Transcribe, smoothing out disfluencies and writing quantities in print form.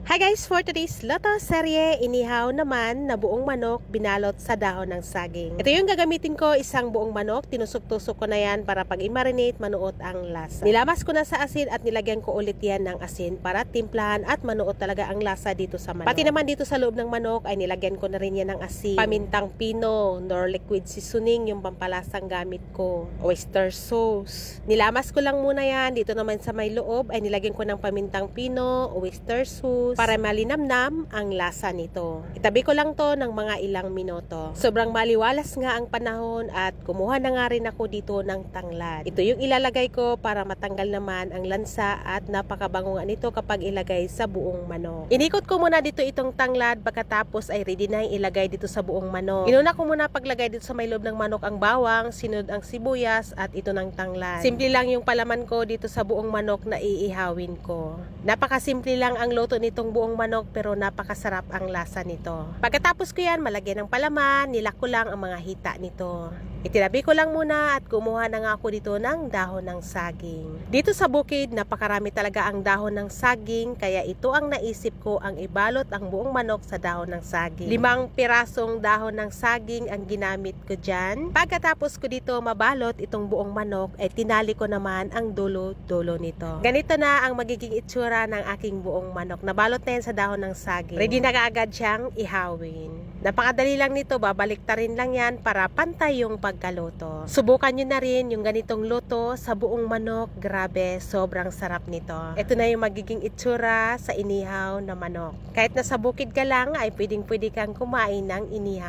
Hi guys! For today's Loto serye, inihaw naman na buong manok binalot sa dahon ng saging. Ito yung gagamitin ko, isang buong manok. Tinusok-tusok ko na yan para pag i-marinate, manuot ang lasa. Nilamas ko na sa asin at nilagyan ko ulit yan ng asin para timplahan at manuot talaga ang lasa dito sa manok. Pati naman dito sa loob ng manok ay nilagyan ko na rin yan ng asin. Pamintang pino, nor liquid seasoning yung pampalasang gamit ko. Oyster sauce. Nilamas ko lang muna yan. Dito naman sa may loob ay nilagyan ko ng pamintang pino, oyster sauce, para malinamnam ang lasa nito. Itabi ko lang to ng mga ilang minuto. Sobrang maliwalas nga ang panahon at kumuha na nga rin ako dito ng tanglad. Ito yung ilalagay ko para matanggal naman ang lansa at napakabango nga nito kapag ilagay sa buong manok. Inikot ko muna dito itong tanglad, pagkatapos ay ready na yung ilagay dito sa buong manok. Inuna ko muna paglagay dito sa may loob ng manok ang bawang, sinunod ang sibuyas at ito ng tanglad. Simple lang yung palaman ko dito sa buong manok na iihawin ko. Napakasimple lang ang luto nitong buong manok pero napakasarap ang lasa nito. Pagkatapos ko yan, malagyan ng palaman, nilak ko lang ang mga hita nito. Itinabi ko lang muna at kumuha na nga ako dito ng dahon ng saging. Dito sa bukid, napakarami talaga ang dahon ng saging, kaya ito ang naisip ko, ang ibalot ang buong manok sa dahon ng saging. 5 pirasong dahon ng saging ang ginamit ko dyan. Pagkatapos ko dito mabalot itong buong manok, ay tinali ko naman ang dulo-dulo nito. Ganito na ang magiging itsura ng aking buong manok. Nabalot na yan sa dahon ng saging. Ready na kaagad siyang ihawin. Napakadali lang nito, babaliktarin lang yan para pantay yung pagkaluto. Subukan nyo na rin yung ganitong luto sa buong manok. Grabe, sobrang sarap nito. Ito na yung magiging itsura sa inihaw na manok. Kahit nasa bukid ka lang, ay pwedeng-pwede kang kumain ng inihaw.